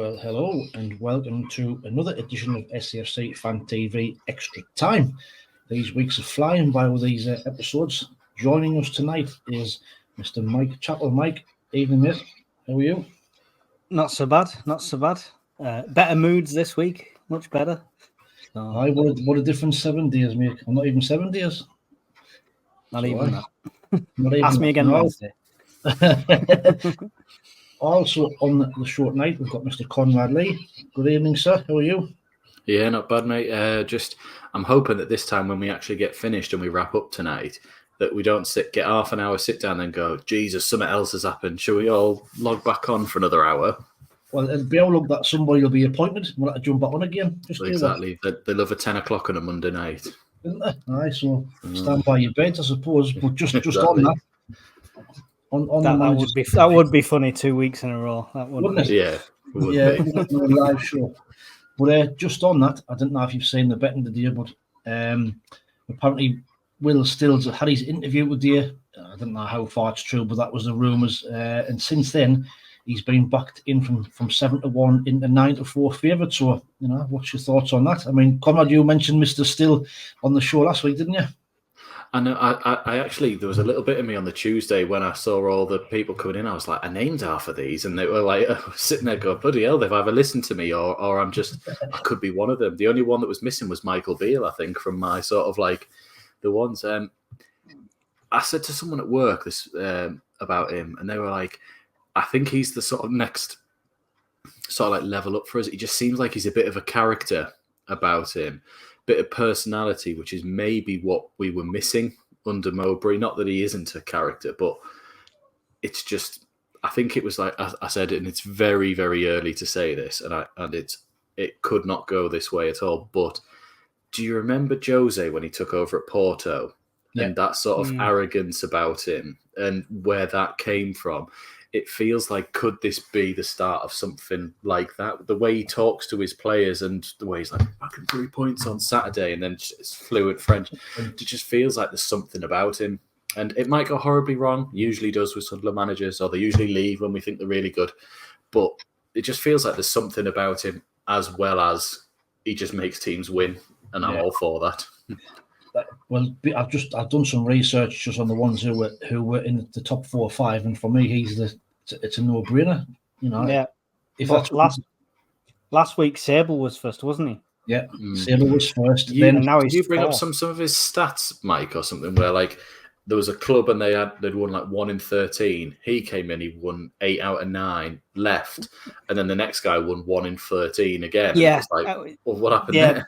Well, hello and welcome to another edition of SAFC Fan TV Extra Time. These weeks are flying by with these episodes. Joining us tonight is Mr. Mike Chappell. Mike, evening, mate. How are you? Not so bad, not so bad. Better moods this week, much better. So, what a different 7 days, mate. I'm not even 7 days. Not even that. Not even Ask me again Wednesday. Also on the short night, we've got Mr. Conrad Lee. Good evening, sir. How are you? Yeah, not bad, mate. I'm hoping that this time when we actually get finished and we wrap up tonight, that we don't get half an hour, sit down and go, Jesus, something else has happened. Shall we all log back on for another hour? Well, it'll be all look that somebody will be appointed. We'll have to jump back on again. Exactly. They love a 10 o'clock on a Monday night. Isn't they? Aye, so stand by your bed, I suppose. But just Exactly. on that. That would be funny 2 weeks in a row. That wouldn't it? Yeah. It would be a live show. But just on that, I don't know if you've seen the betting today, but apparently Will Stills had his interview with you. I don't know how far it's true, but that was the rumours. And since then, he's been backed in from 7-1 into 9-4 favourite. So, what's your thoughts on that? I mean, Conrad, you mentioned Mr. Still on the show last week, didn't you? And I actually, there was a little bit of me on the Tuesday when I saw all the people coming in. I was like, I named half of these, and they were like, sitting there going, bloody hell, they've either listened to me or I'm just, I could be one of them. The only one that was missing was Michael Beale, I think, from my sort of like the ones. I said to someone at work this about him, and they were like, I think he's the sort of next sort of like level up for us. He just seems like he's a bit of a character about him. Bit of personality, which is maybe what we were missing under Mowbray. Not that he isn't a character, but it's just, I think it was like I said, and it's very, very early to say this, and it could not go this way at all. But do you remember Jose when he took over at Porto and that sort of arrogance about him and where that came from? It feels like, could this be the start of something like that? The way he talks to his players and the way he's like, fucking 3 points on Saturday, and then it's fluent French. It just feels like there's something about him. And it might go horribly wrong. Usually does with Sunderland managers, or they usually leave when we think they're really good. But it just feels like there's something about him, as well as he just makes teams win. And I'm all for that. Well, I've done some research just on the ones who were in the top 4 or 5, and for me, it's a no-brainer. Yeah. If last week Sable was first, wasn't he? Yeah, Sable was first. Now you bring up some of his stats, Mike, or something where like there was a club and they'd won like 1 in 13. He came in, he won 8 out of 9, left, and then the next guy won 1 in 13 again. Yeah, it's like, well, what happened there?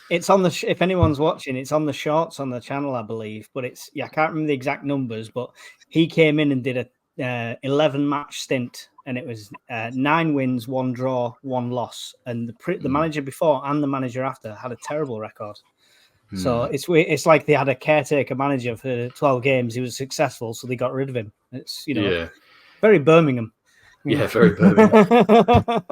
It's on the if anyone's watching, it's on the shorts on the channel, I believe. But I can't remember the exact numbers. But he came in and did a 11 match stint, and it was 9 wins, 1 draw, 1 loss. And the manager before and the manager after had a terrible record. So it's like they had a caretaker manager for 12 games. He was successful, so they got rid of him. It's very Birmingham. Yeah, very Birmingham.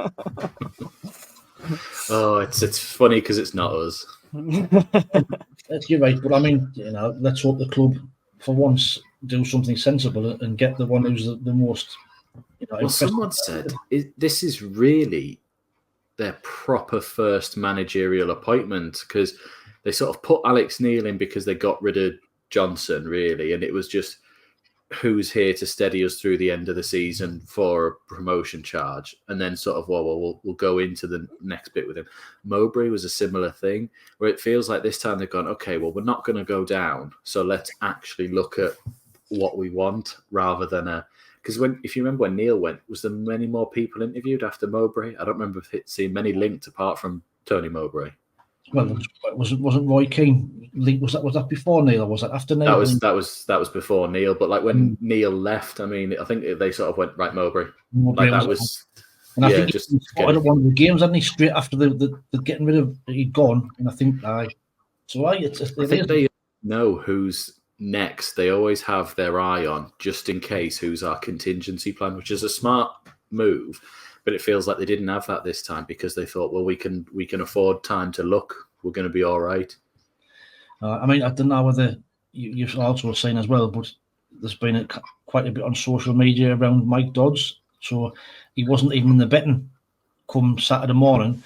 Oh, it's funny because it's not us. You're right, but I mean, let's hope the club for once do something sensible and get the one who's the most. Well, someone said this is really their proper first managerial appointment, because they sort of put Alex Neil in because they got rid of Johnson, really, and it was just who's here to steady us through the end of the season for a promotion charge, and then sort of we'll go into the next bit with him. Mowbray was a similar thing, where it feels like this time they've gone, okay, well, we're not going to go down, so let's actually look at what we want rather than because if you remember when Neil went, was there many more people interviewed after Mowbray? I don't remember seeing many linked apart from Tony Mowbray. Well, wasn't Roy Keane? Was that before Neil, or was that after Neil? That was before Neil. But like when Neil left, I mean, I think they sort of went right Mowbray. Like that was. And I think just he started one of the games, hadn't he? Straight after the getting rid of, he'd gone, and I think I think they know who's next. They always have their eye on, just in case, who's our contingency plan, which is a smart move. But it feels like they didn't have that this time because they thought, well, we can afford time to look. We're going to be all right. I mean, I don't know whether you've also seen as well, but there's been quite a bit on social media around Mike Dodd. So he wasn't even in the betting come Saturday morning,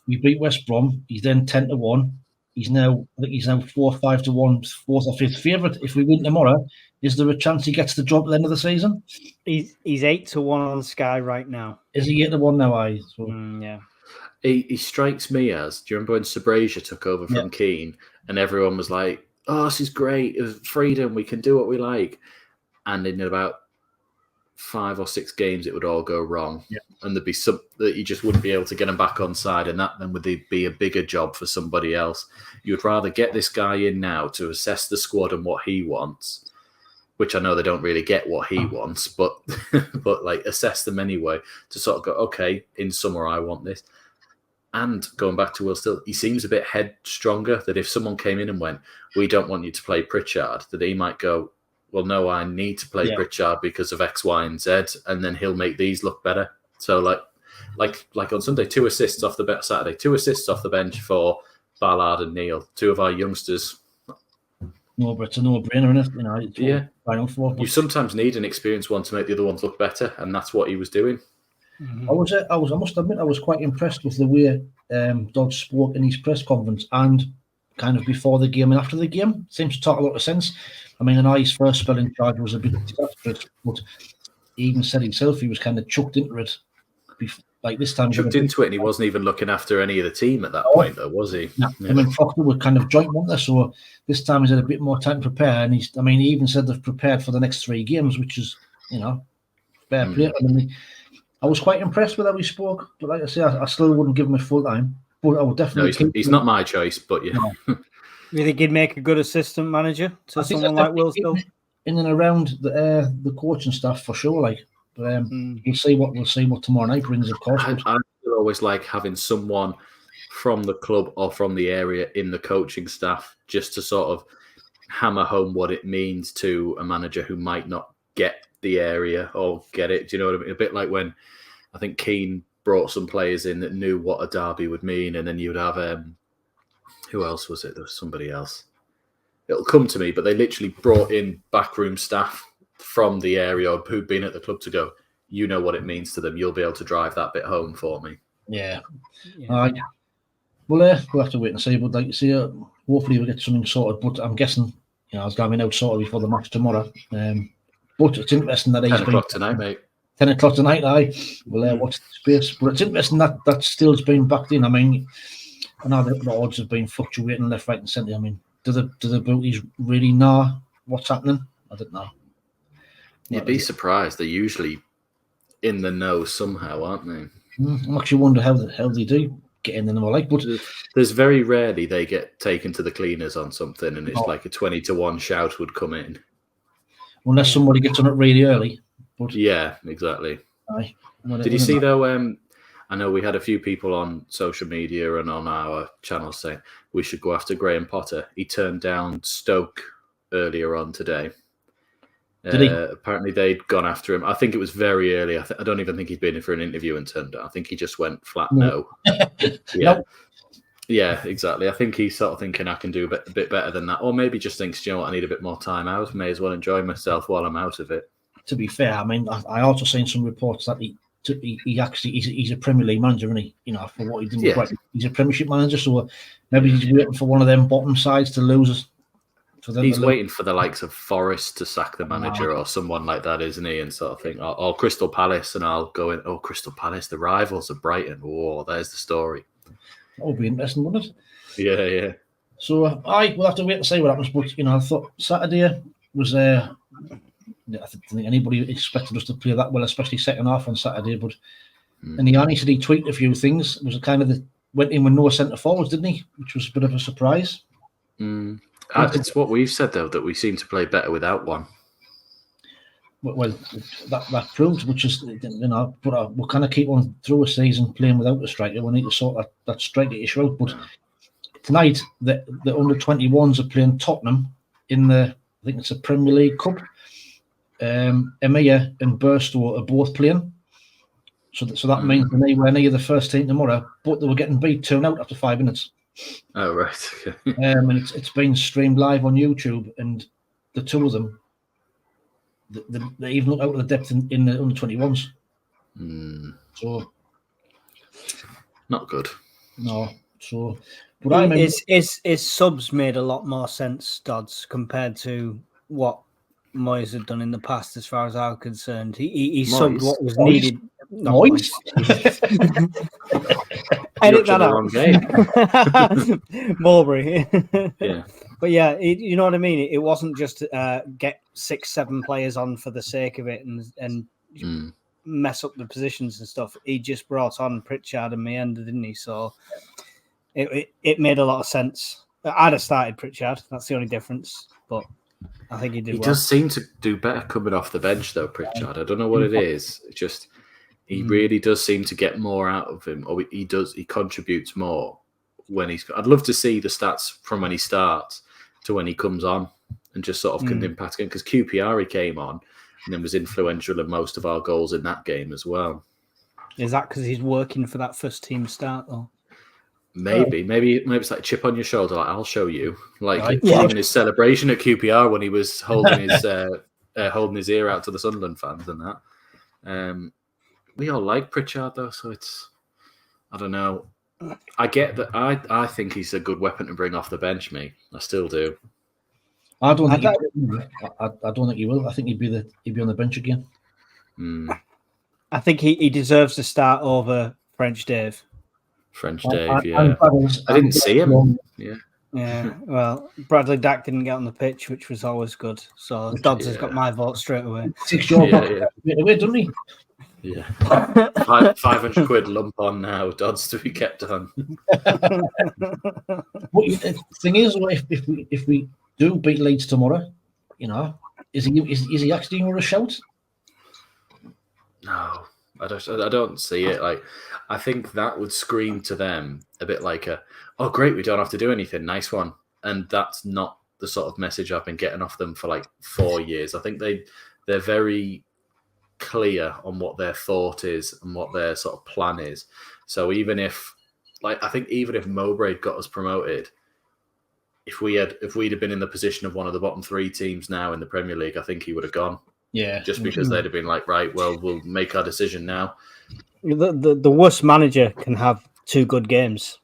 we beat West Brom. He's then 10-1. He's now 4-5-1, fourth or fifth favourite. If we win tomorrow, is there a chance he gets the job at the end of the season? He's 8-1 on Sky right now. Is he 8-1 now? Yeah. He strikes me as. Do you remember when Sabrasia took over from Keane, and everyone was like, "Oh, this is great! It was freedom. We can do what we like." And in about 5 or 6 games, it would all go wrong, and there'd be some that you just wouldn't be able to get him back on side, and that then would be a bigger job for somebody else. You'd rather get this guy in now to assess the squad and what he wants, which I know they don't really get what he wants, but like assess them anyway to sort of go, okay, in summer I want this. And going back to Will Still, he seems a bit headstronger, that if someone came in and went, "We don't want you to play Pritchard," that he might go, "Well, no, I need to play Pritchard because of X, Y, and Z," and then he'll make these look better. So like on Sunday, 2 assists off the bench. Saturday, 2 assists off the bench for Ballard and Neil, 2 of our youngsters. No, but it's a no-brainer, isn't it? You sometimes need an experienced one to make the other ones look better, and that's what he was doing. Mm-hmm. I must admit, I was quite impressed with the way Dodds spoke in his press conference and kind of before the game and after the game. Seems to talk a lot of sense. I mean, I know his first spell in charge was a bit disastrous, but he even said himself he was kind of chucked into it. Like this time, chucked into it, and he wasn't even looking after any of the team at that point, though, was he? No. Yeah. I mean, Proctor were kind of joint, weren't they? So this time he's had a bit more time to prepare, and he even said they've prepared for the next 3 games, which is, fair play. I mean, I was quite impressed with how he spoke, but like I say, I still wouldn't give him a full time. But I would definitely. No, he's not my choice, but yeah. No. You think he'd make a good assistant manager to someone like Will Still? In and around the coaching staff for sure, like. But we'll see what tomorrow night brings, of course. I always like having someone from the club or from the area in the coaching staff, just to sort of hammer home what it means to a manager who might not get the area or get it. Do you know what I mean? A bit like when I think Keane brought some players in that knew what a derby would mean, and then you'd have who else was it? There was somebody else. It'll come to me, but they literally brought in backroom staff from the area who'd been at the club to go, you know what it means to them. You'll be able to drive that bit home for me. Yeah. Well, we'll have to wait and see. But like you say, hopefully we'll get something sorted. But I'm guessing, I was going out sorted before the match tomorrow. But it's interesting that 10 o'clock tonight, mate. 10 o'clock tonight, aye. We'll watch the space. But it's interesting that still's been backed in. I mean, I know the odds have been fluctuating left, right, and centre. I mean, do the bookies really know what's happening? I don't know. You'd be surprised. They're usually in the know somehow, aren't they? I'm actually wonder how they do get in the know. Like, but there's very rarely they get taken to the cleaners on something, and it's like a 20-1 shout would come in, unless somebody gets on it really early. But yeah, exactly. Aye. Did you see though? I know we had a few people on social media and on our channel saying we should go after Graham Potter. He turned down Stoke earlier on today. Did he? Apparently they'd gone after him. I think it was very early. I don't even think he'd been in for an interview and turned down. I think he just went flat no. Yeah, exactly. I think he's sort of thinking I can do a bit better than that, or maybe just thinks, I need a bit more time out. May as well enjoy myself while I'm out of it. To be fair, I mean, I also seen some reports that he actually he's a Premier League manager, isn't he? For what he did. Yeah. He's a Premiership manager, so maybe he's waiting for one of them bottom sides to lose us. He's waiting for the likes of Forest to sack the manager or someone like that, isn't he? And sort of think, or Crystal Palace, and I'll go in. Oh, Crystal Palace, the rivals of Brighton. Oh, there's the story. That would be interesting, wouldn't it? Yeah. So, we'll have to wait and see what happens. But I thought Saturday was. I don't think anybody expected us to play that well, especially second half on Saturday. But and Yanni said he tweaked a few things. It was kind of went in with no centre forwards, didn't he? Which was a bit of a surprise. It's what we've said though, that we seem to play better without one. Well, that proves, which is but we'll kind of keep on through a season playing without a striker. We need to sort that striker issue out. But tonight, the under 21s are playing Tottenham in I think it's a Premier League Cup. Emea and Burstow are both playing, so that means they were near the first team tomorrow, but they were getting beat 2-0 after 5 minutes. Oh right, okay. And it's been streamed live on YouTube, and the two of them, they even look out of the depth in the under 21s. So Not good. No. So, but I remember his subs made a lot more sense, Dodds, compared to what Moyes had done in the past, as far as I'm concerned. He subbed what was needed. Moyes. Edit that wrong out. Mulberry. Yeah. But yeah, you know what I mean? It wasn't just get 6-7 players on for the sake of it and mess up the positions and stuff. He just brought on Pritchard and Meander, didn't he? So it made a lot of sense. I'd have started Pritchard. That's the only difference. But I think he did well. He does seem to do better coming off the bench, though, Pritchard. I don't know what it is. It's just he really does seem to get more out of him, or he contributes more when he's. I'd love to see the stats from when he starts to when he comes on and just sort of can impact him, because QPR he came on and then was influential in most of our goals in that game as well. Is that because he's working for that first team start, though? Maybe it's like chip on your shoulder, like I'll show you. Even his celebration at QPR when he was holding his holding his ear out to the Sunderland fans and that. We all like Pritchard though, so it's I don't know. I get that. I think he's a good weapon to bring off the bench. Me, I still do. I don't think he will. I think he'd be on the bench again. I think he deserves to start over French Dave. French Dave, yeah. I didn't see him. Yeah. Well, Bradley Dack didn't get on the pitch, which was always good. So Dodds has got my vote straight away. 6 yard away, doesn't he? Yeah. 500 quid lump on now. Dodds to be kept on. But the thing is, if we do beat Leeds tomorrow, you know, is he actually worth a shout? No, I don't see it. Like, I think that would scream to them a bit like oh great, we don't have to do anything, nice one. And that's not the sort of message I've been getting off them for like 4 years. I think they're very clear on what their thought is and what their sort of plan is. So even if Mowbray got us promoted, if we'd have been in the position of one of the bottom 3 teams now in the Premier League, I think he would have gone. Yeah, just because they'd have been like, right, well, we'll make our decision now. The worst manager can have 2 good games,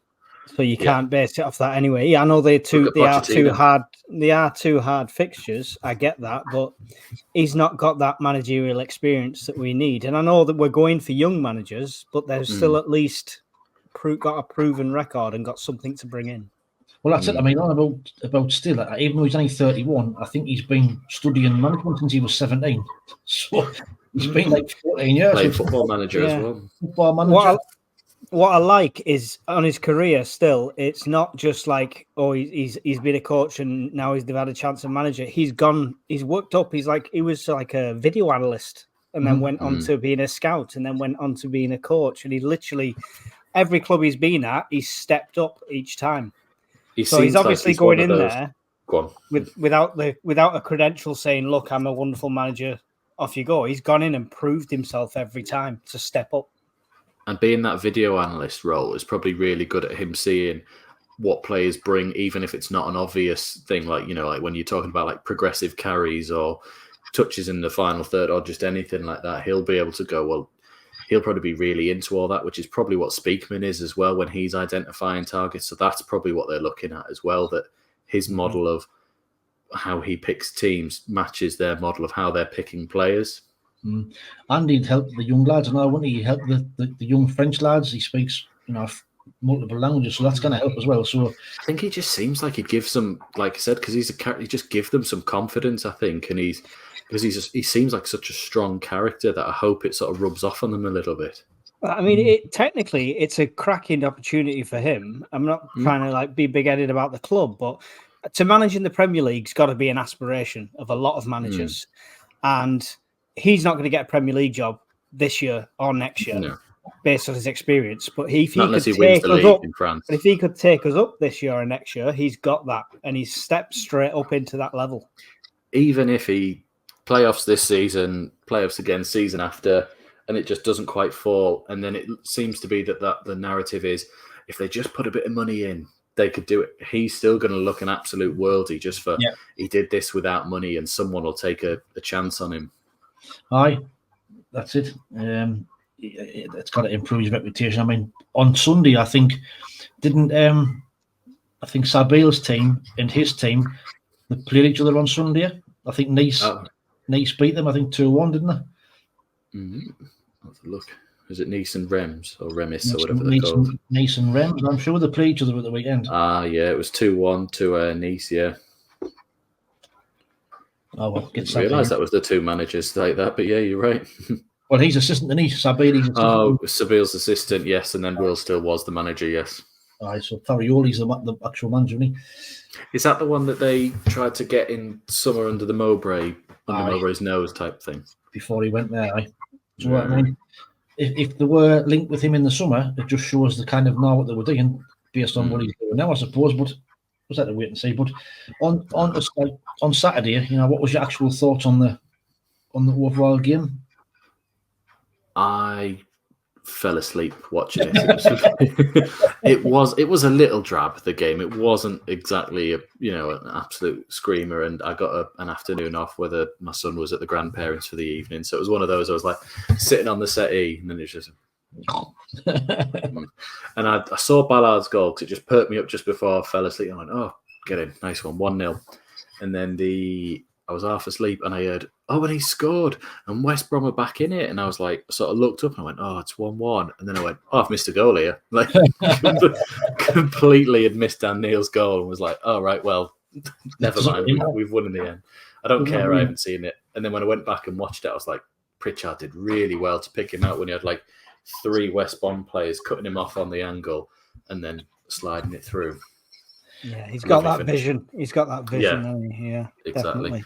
so you can't base it off that anyway. Yeah, I know they are two hard fixtures. I get that, but he's not got that managerial experience that we need. And I know that we're going for young managers, but they've still at least got a proven record and got something to bring in. Well, that's it. I mean, about still, even though he's only 31, I think he's been studying management since he was 17. So he's been like 14 years. Playing football manager as well. Football manager. What I like is on his career still, it's not just like, oh, he's been a coach and now he's had a chance of manager. He's worked up. He was like a video analyst and then went on to being a scout and then went on to being a coach. And he literally, every club he's been at, he's stepped up each time. So he's obviously going in there without a credential saying, look, I'm a wonderful manager, off you go. He's gone in and proved himself every time to step up. And being that video analyst role is probably really good at him seeing what players bring, even if it's not an obvious thing, like, you know, like when you're talking about like progressive carries or touches in the final third or just anything like that, he'll be able to go, well, he'll probably be really into all that, which is probably what Speakman is as well when he's identifying targets. So that's probably what they're looking at as well, that his model of how he picks teams matches their model of how they're picking players. And he'd help the young lads, and wouldn't he? He helped the young French lads. He speaks, you know, multiple languages, so that's going to help as well. So I think he just seems like he'd give some, like I said, because he just give them some confidence, I think, and he seems like such a strong character that I hope it sort of rubs off on them a little bit. I mean, technically, it's a cracking opportunity for him. I'm not trying to like be big-headed about the club, but to manage in the Premier League's got to be an aspiration of a lot of managers, and he's not going to get a Premier League job this year or next year based on his experience. But if he wins the league in France, but if he could take us up this year or next year, he's got that, and he's stepped straight up into that level. Even if he playoffs this season, playoffs again season after, and it just doesn't quite fall, and then it seems to be that the narrative is if they just put a bit of money in, they could do it. He's still going to look an absolute worldie just for he did this without money, and someone will take a chance on him. Aye, that's it. it's got to improve his reputation. I mean, on Sunday, I think Sabil's team and his team, they played each other on Sunday. I think Nice beat them, I think 2-1, didn't they? Let's have a look. Is it Nice and Rems or Remis or whatever they're called? Nice and Rems. I'm sure they played each other at the weekend. Yeah, it was 2-1 to Nice, yeah. Oh, well, I didn't realise that was the two managers like that, but yeah, you're right. Well, he's assistant to Nice, Sabil's assistant. Oh, Sabil's assistant, yes, and then Will still was the manager, yes. Right, so Farioli's the actual manager, isn't he? Is that the one that they tried to get in summer under the Mowbray, under Mowbray's nose type thing? Before he went there, aye. So, I mean, if they were linked with him in the summer, it just shows the kind of know what they were doing based on what he's doing now, I suppose. But we'll have to wait and see. But on Saturday, what was your actual thoughts on the overall game? I fell asleep watching it. It was a little drab, the game. It wasn't exactly an absolute screamer, and I got an afternoon off whether my son was at the grandparents for the evening. So it was one of those, I was like sitting on the settee and then it's just and I saw Ballard's goal because it just perked me up just before I fell asleep. I went, oh, get in, nice one, 1-0. And then I was half asleep and I heard, oh, and he scored and West Brom are back in it. And I was like, sort of looked up and I went, oh, it's 1-1. And then I went, oh, I've missed a goal here. Like, completely had missed Dan Neil's goal and was like, oh, right, well, never mind. We've won in the end. I don't care. I haven't seen it. And then when I went back and watched it, I was like, Pritchard did really well to pick him out when he had like 3 West Brom players cutting him off on the angle and then sliding it through. Yeah, he's got that vision. He's got that vision. Yeah, exactly. Definitely.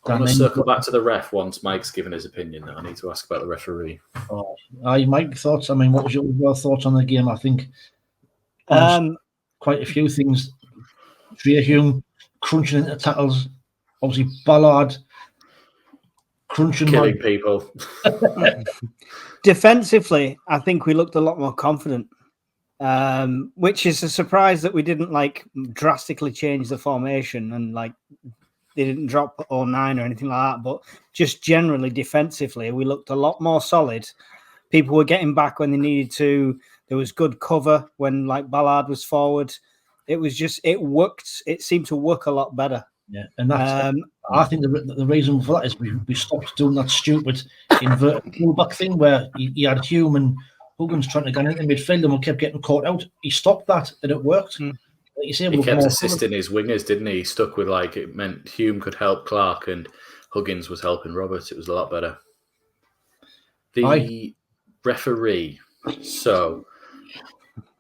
I'm going to circle back to the ref once Mike's given his opinion. Now I need to ask about the referee. Mike, thoughts? I mean, what was your thoughts on the game? I think quite a few things. Hume crunching into tackles. Obviously, Ballard crunching, killing people. Defensively, I think we looked a lot more confident, which is a surprise that we didn't drastically change the formation and they didn't drop 09 or anything like that. But just generally defensively, we looked a lot more solid. People were getting back when they needed to. There was good cover when Ballard was forward. It was just, it worked. It seemed to work a lot better. Yeah, and that's. I think the reason for that is we stopped doing that stupid inverted fullback thing where he had Hume and Huggins trying to get into midfield and we kept getting caught out. He stopped that and it worked. Like you say, he kept assisting his wingers, didn't he? He stuck with it meant Hume could help Clark and Huggins was helping Robert. It was a lot better. The referee. So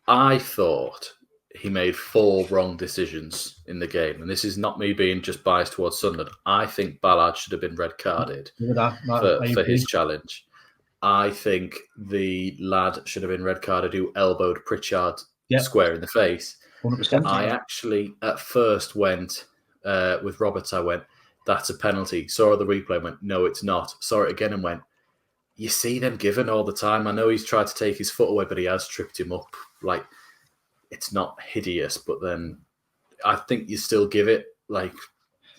I thought he made 4 wrong decisions in the game. And this is not me being just biased towards Sunderland. I think Ballard should have been red carded for his challenge. I think the lad should have been red carded who elbowed Pritchard square in the face. 100%. I actually at first went with Roberts. I went, that's a penalty. Saw the replay and went, no, it's not. Saw it again and went, you see them given all the time. I know he's tried to take his foot away, but he has tripped him up. It's not hideous, but then I think you still give it. Do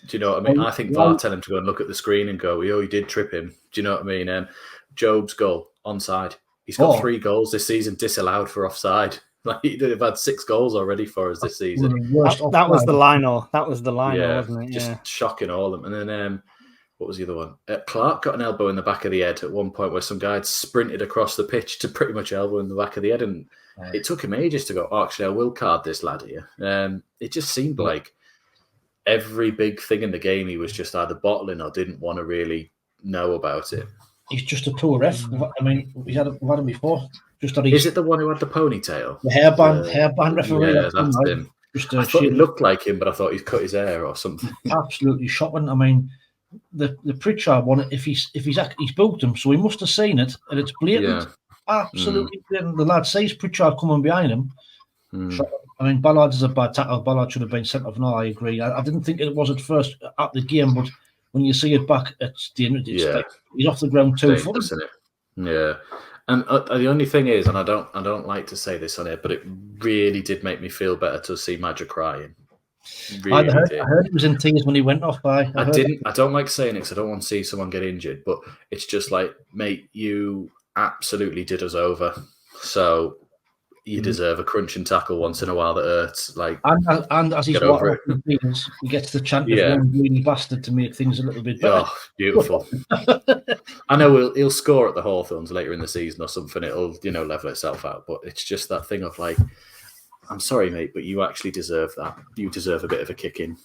you know what I mean? I think VAR tell him to go and look at the screen and go, he did trip him. Do you know what I mean? Job's goal, onside. He's got 3 goals this season disallowed for offside. They've had 6 goals already for us this season. That was the line-or. That was the line-or, wasn't it? Just shocking, all of them. And then what was the other one? Clark got an elbow in the back of the head at one point where some guy had sprinted across the pitch to pretty much elbow in the back of the head. And it took him ages to go, actually, I will card this lad here. It just seemed like every big thing in the game he was just either bottling or didn't want to really know about it. He's just a poor ref. I mean, we've had him before. Is it the one who had the ponytail? The hairband referee. Yeah, that's him. I thought it looked like him, but I thought he'd cut his hair or something. Absolutely shocking. I mean, the Pritchard one, if he's booked him, so he must have seen it, and it's blatant. Yeah. Absolutely blatant. The lad sees Pritchard coming behind him. I mean, Ballard is a bad tackle. Ballard should have been sent off. No, I agree. I didn't think it was at first at the game, but when you see it back, he's off the ground 2 foot. Yeah. And the only thing is, and I don't like to say this on it, but it really did make me feel better to see Madger crying. Really I heard he was in tears when he went off. I don't like saying it because I don't want to see someone get injured, but it's just mate, you absolutely did us over. So you deserve a crunching tackle once in a while that hurts. Like, and as he's walking off the field, he gets the chant of one greedy bastard to make things a little bit better. Oh, beautiful. I know he'll score at the Hawthorns later in the season or something. It'll, level itself out. But it's just that thing of like, I'm sorry, mate, but you actually deserve that. You deserve a bit of a kick in.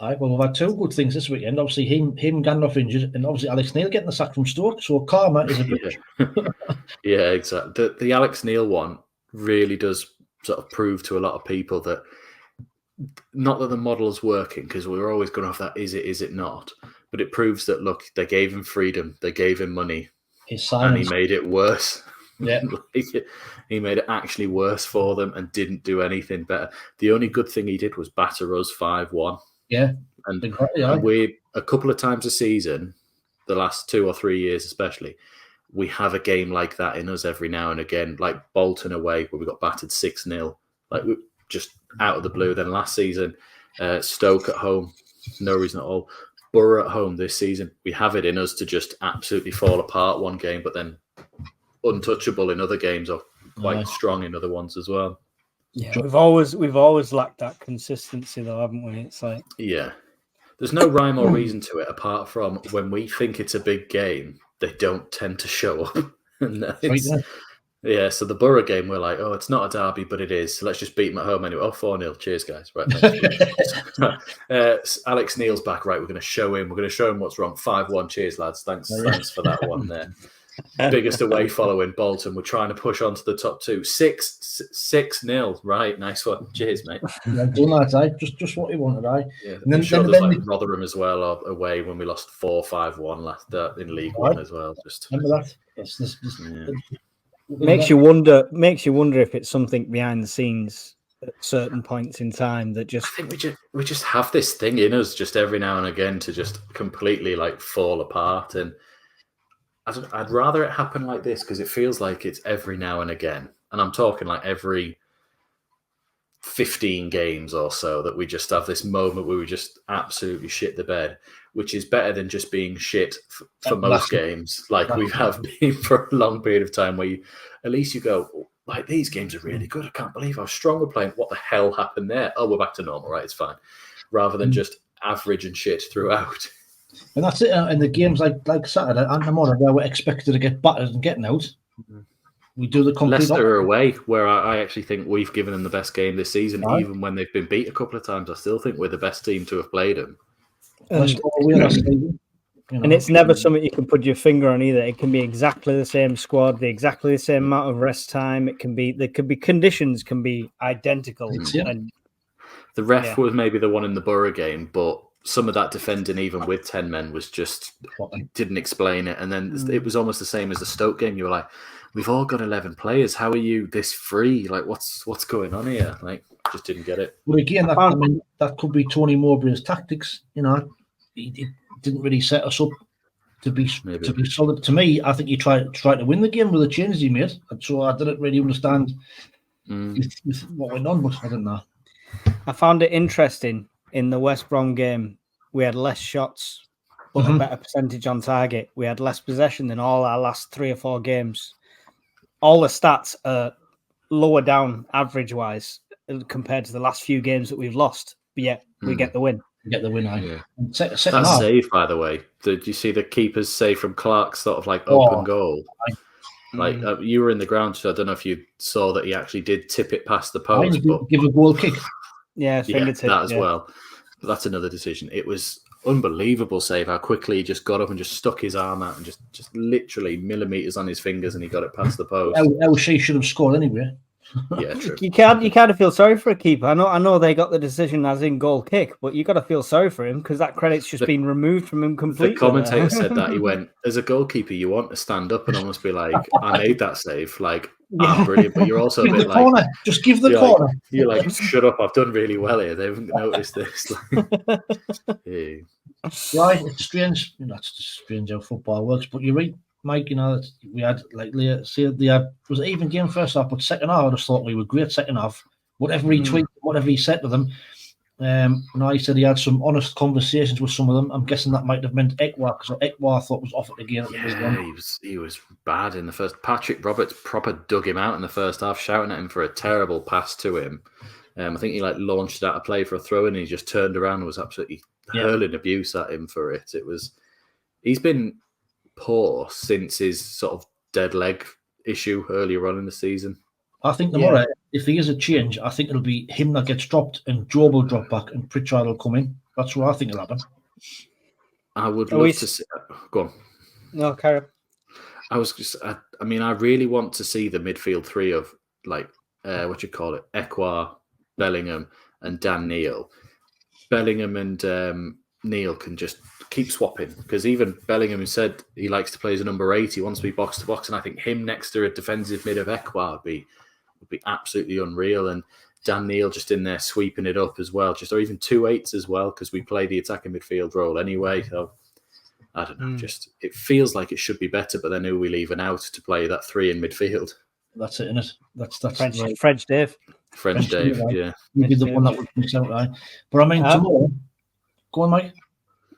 Right, well, we've had two good things this weekend. Obviously, him getting off injured, and obviously Alex Neil getting the sack from Stoke. So karma is a bitch. Yeah, exactly. The Alex Neil one really does sort of prove to a lot of people that, not that the model is working, because we're always going off that is it not, but it proves that, look, they gave him freedom, they gave him money, and he made it worse. Yeah. He made it actually worse for them and didn't do anything better. The only good thing he did was batter us 5-1. Yeah. And we, a couple of times a season, the last 2 or 3 years especially, we have a game like that in us every now and again, like Bolton away, where we got battered 6-0, like just out of the blue. Then last season, Stoke at home, no reason at all. Borough at home this season, we have it in us to just absolutely fall apart one game, but then untouchable in other games, or quite strong in other ones as well. Yeah, we've always lacked that consistency, though, haven't we? It's like, there's no rhyme or reason to it apart from when we think it's a big game, they don't tend to show up. And so the Borough game, we're like, oh, it's not a derby, but it is. So let's just beat them at home anyway. Oh, 4-0. Cheers, guys. Right. Alex Neil's back. Right, we're going to show him. We're going to show him what's wrong. 5-1. Cheers, lads. Thanks for that one there. Biggest away following Bolton. We're trying to push on to the top two. 6-0. Right, nice one. Cheers, mate. Yeah, done that, just what he wanted, Yeah, and then like Rotherham as well away when we lost 4-5-1 last in League One as well. Just remember that. Makes you wonder if it's something behind the scenes at certain points in time that just. I think we just have this thing in us just every now and again to just completely like fall apart, and I'd rather it happen like this because it feels like it's every now and again, and I'm talking like every 15 games or so that we just have this moment where we just absolutely shit the bed, which is better than just being shit for most games like we have been for a long period of time, where at least you go, like, these games are really good. I can't believe how strong we're playing. What the hell happened there? Oh, we're back to normal, right? It's fine. Rather than just average and shit throughout. And that's it. And the games like Saturday and tomorrow, where we're expected to get battered and getting out, we do the complete Leicester away, where I actually think we've given them the best game this season, even when they've been beat a couple of times. I still think we're the best team to have played them. And it's never something you can put your finger on either. It can be exactly the same squad, exactly the same amount of rest time. There could be conditions can be identical. And the ref was maybe the one in the Borough game, but some of that defending, even with 10 men, was just didn't explain it. And then it was almost the same as the Stoke game. You were like, we've all got 11 players. How are you this free? Like, what's going on here? Like, just didn't get it. But again, that could be Tony Mowbray's tactics. He didn't really set us up to be solid. To me, I think he tried to win the game with the changes he made. So I didn't really understand with what went on, but I don't know. I found it interesting in the West Brom game. We had less shots, but a better percentage on target. We had less possession than all our last 3 or 4 games. All the stats are lower down average-wise compared to the last few games that we've lost. But yet we get the win. Get the win, That save, by the way. Did you see the keeper's save from Clark's sort of like open goal? You were in the ground, so I don't know if you saw that he actually did tip it past the post. But give a goal kick. Fingertip, that as well. But that's another decision. It was unbelievable save how quickly he just got up and just stuck his arm out and just literally millimeters on his fingers, and he got it past the post. LC should have scored anyway. Yeah, true. You can't feel sorry for a keeper. I know they got the decision as in goal kick, but you got to feel sorry for him because that credit's just been removed from him completely. The commentator said that. He went, as a goalkeeper, you want to stand up and almost be like, I made that save. Like, brilliant. But you're also a bit like, corner. Just give the corner. You're like, shut up. I've done really well here. They haven't noticed this. Right, it's strange. That's just strange how football works. But you're right, Mike. We had was an even game first half, but second half I just thought we were great second half. Whatever he tweeted, whatever he said to them, And I said he had some honest conversations with some of them. I'm guessing that might have meant Ekwa, because Ekwa I thought was off it again. Yeah, he was bad in the first. Patrick Roberts proper dug him out in the first half, shouting at him for a terrible pass to him. I think he launched out a play for a throw in, and he just turned around and was absolutely hurling abuse at him for it. He's been poor since his sort of dead leg issue earlier on in the season. I think tomorrow, if there is a change, I think it'll be him that gets dropped and Job will drop back and Pritchard will come in. That's what I think will happen. I would love to see... Go on. No, carry on. I really want to see the midfield three of, Ekwa, Bellingham and Dan Neil. Bellingham and Neil can just keep swapping, because even Bellingham said he likes to play as a number 8. He wants to be box to box, and I think him next to a defensive mid of Ekwa would be absolutely unreal. And Dan Neil just in there sweeping it up as well, or even 2 8s as well, because we play the attacking midfield role anyway. So I don't know, it feels like it should be better, but then who are we leaving out to play that 3 in midfield? That's it, isn't it? That's French Dave. French Dave, right? Yeah. He'd be the one that would miss out, right? But I mean, tomorrow, go on, Mike.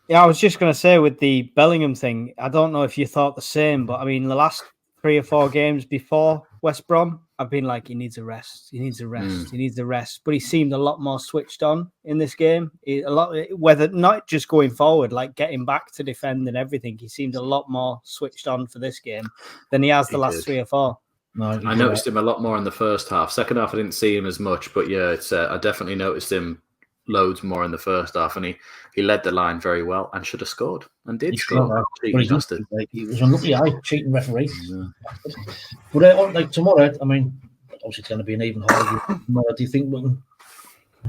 Yeah, I was just going to say with the Bellingham thing, I don't know if you thought the same, but I mean, the last 3 or 4 games before West Brom, I've been like, he needs a rest. He needs a rest. He needs a rest. But he seemed a lot more switched on in this game. Whether not just going forward, like getting back to defend and everything, he seemed a lot more switched on for this game than he has the last 3 or 4. No, I noticed him a lot more in the first half. Second half, I didn't see him as much, but yeah, I definitely noticed him loads more in the first half, and he led the line very well and should have scored and did score. He was unlucky, cheating referee. Yeah. But tomorrow, I mean, obviously it's going to be an even harder. Do you think we can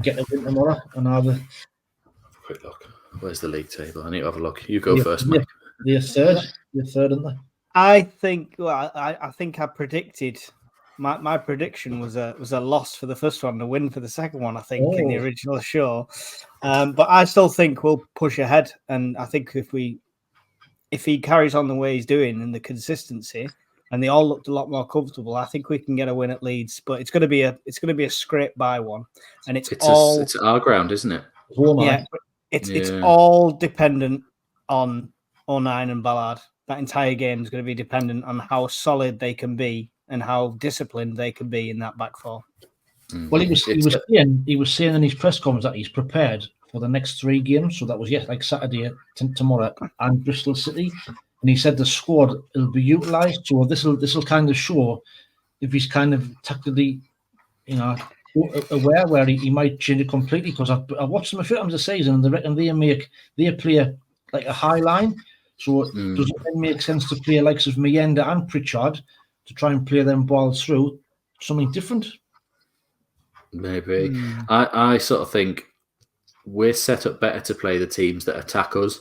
get a win tomorrow? Quick look. Where's the league table? I need to have a look. You go first, Mike. You're third, aren't they? I think. Well, I think I predicted. My prediction was a loss for the first one, a win for the second one, I think, in the original show. But I still think we'll push ahead, and I think if he carries on the way he's doing and the consistency, and they all looked a lot more comfortable, I think we can get a win at Leeds. But it's going to be a scrape by one, and it's our ground, isn't it? Yeah, it's all dependent on 09 and Ballard. That entire game is going to be dependent on how solid they can be and how disciplined they can be in that back four. Well, he was saying in his press conference that he's prepared for the next 3 games. So that was Saturday, tomorrow, and Bristol City. And he said the squad will be utilised. So this will kind of show if he's kind of tactically, aware where he might change it completely. Because I watched them a few times this season, and they reckon they play like a high line. So does it then make sense to play likes of Mienda and Pritchard to try and play them balls through something different? Maybe. I sort of think we're set up better to play the teams that attack us,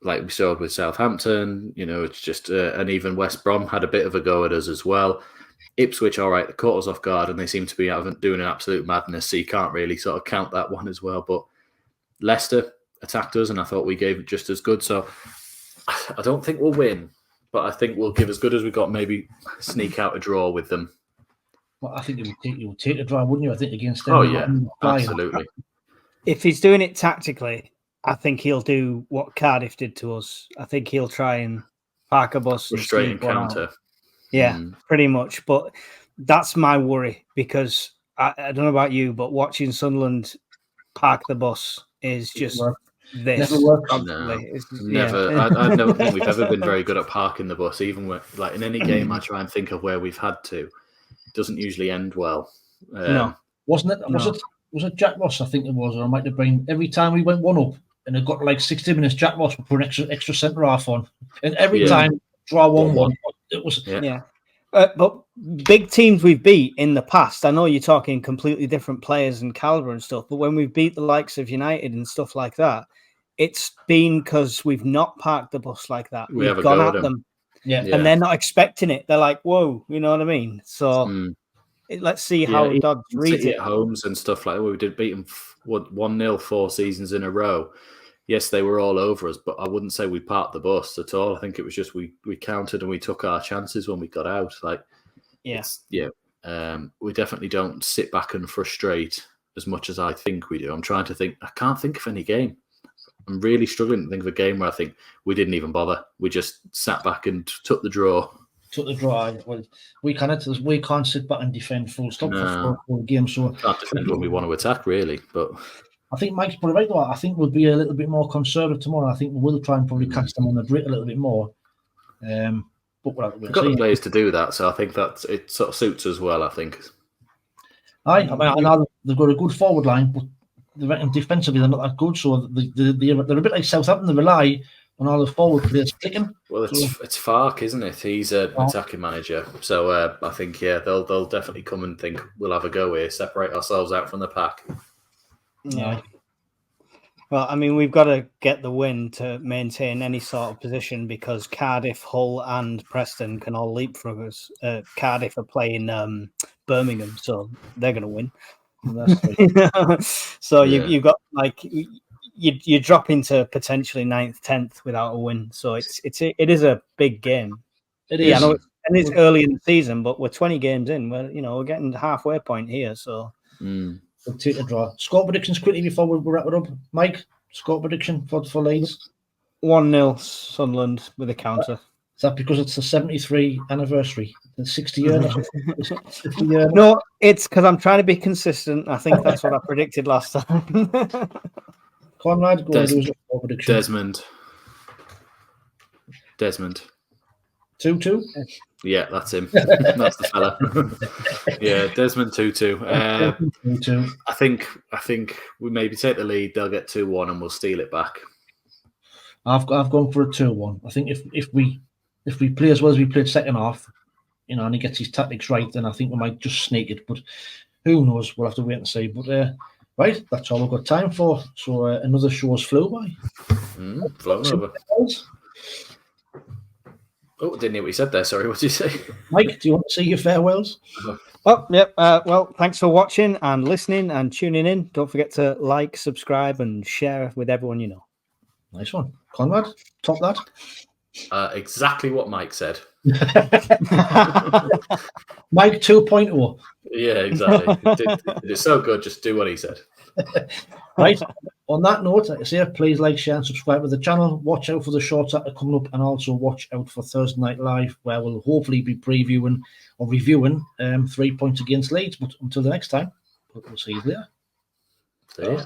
like we saw with Southampton. It's just and even West Brom had a bit of a go at us as well. Ipswich, all right, they caught us off guard and they seem to be doing an absolute madness, so you can't really sort of count that one as well. But Leicester attacked us and I thought we gave it just as good. So I don't think we'll win, but I think we'll give as good as we got, maybe sneak out a draw with them. Well, I think you would take a draw, wouldn't you? I think against them. Oh, yeah, absolutely. If he's doing it tactically, I think he'll do what Cardiff did to us. I think he'll try and park a bus. Frustrate and counter. Yeah, pretty much. But that's my worry, because I don't know about you, but watching Sunderland park the bus is just... This never works. Never. I don't think we've ever been very good at parking the bus. Even in any game, I try and think of where we've had to. It doesn't usually end well. No, wasn't it? Was it Jack Ross? I think it was, or I might have been. Every time we went 1-up, and it got like 60 minutes, Jack Ross would put an extra centre half on, and every time draw 1-1. It was But big teams we've beat in the past, I know you're talking completely different players and caliber and stuff, but when we beat the likes of United and stuff like that, it's been because we've not parked the bus like that. We've gone at them. And they're not expecting it. They're like, whoa, you know what I mean? So let's see how Dodds reads it. At homes and stuff like that. We did beat them 1-0 4 seasons in a row. Yes, they were all over us, but I wouldn't say we parked the bus at all. I think it was just we countered and we took our chances when we got out. We definitely don't sit back and frustrate as much as I think we do. I'm trying to think. I can't think of any game. I'm really struggling to think of a game where I think we didn't even bother. We just sat back and took the draw. Took the draw. Well, we can't sit back and defend full stop for the game. So can't defend when we want to attack, really. But I think Mike's probably right though. I think we'll be a little bit more conservative tomorrow. I think we will try and probably catch them on the break a little bit more. But we've got the players to do that, so I think that it sort of suits us well. I think. I know they've got a good forward line, but defensively they're not that good. So they're a bit like Southampton. They rely on all the forward players clicking. Well, it's Farke, isn't it? He's an attacking manager, so I think they'll definitely come and think we'll have a go here, separate ourselves out from the pack. Yeah. Well, I mean, we've got to get the win to maintain any sort of position because Cardiff, Hull, and Preston can all leapfrog us. Cardiff are playing Birmingham, so they're going to win. So you've got like you drop into potentially 9th, 10th without a win. So it is a big game. It is. Yeah, I know it's early in the season, but we're 20 games in. We're getting the halfway point here. So. We'll take a draw. Score predictions quickly before we wrap it up. Mike, score prediction for Leeds? 1-0 Sunderland with a counter. Is that because it's the 73 anniversary? The 60 year? 50 year? No, it's because I'm trying to be consistent. I think that's what I predicted last time. Conrad, go and do a score prediction. Desmond. 2-2? Yeah, that's him. That's the fella. Yeah, Desmond 2-2. 2-2. I think we maybe take the lead. They'll get 2-1, and we'll steal it back. I've gone for a 2-1. I think if we play as well as we played second half, and he gets his tactics right, then I think we might just sneak it. But who knows? We'll have to wait and see. But right, that's all we've got time for. So another show's flew by. Flown over. Oh, didn't hear what you said there. Sorry, what did you say? Mike, do you want to say your farewells? Oh, yep. Well, thanks for watching and listening and tuning in. Don't forget to like, subscribe, and share with everyone you know. Nice one. Conrad, top that. Exactly what Mike said. Mike 2.0. Yeah, exactly. It's so good. Just do what he said. Right. On that note, like I say, please like, share, and subscribe to the channel. Watch out for the shorts that are coming up, and also watch out for Thursday Night Live, where we'll hopefully be previewing or reviewing 3 points against Leeds. But until the next time, we'll see you later. See ya.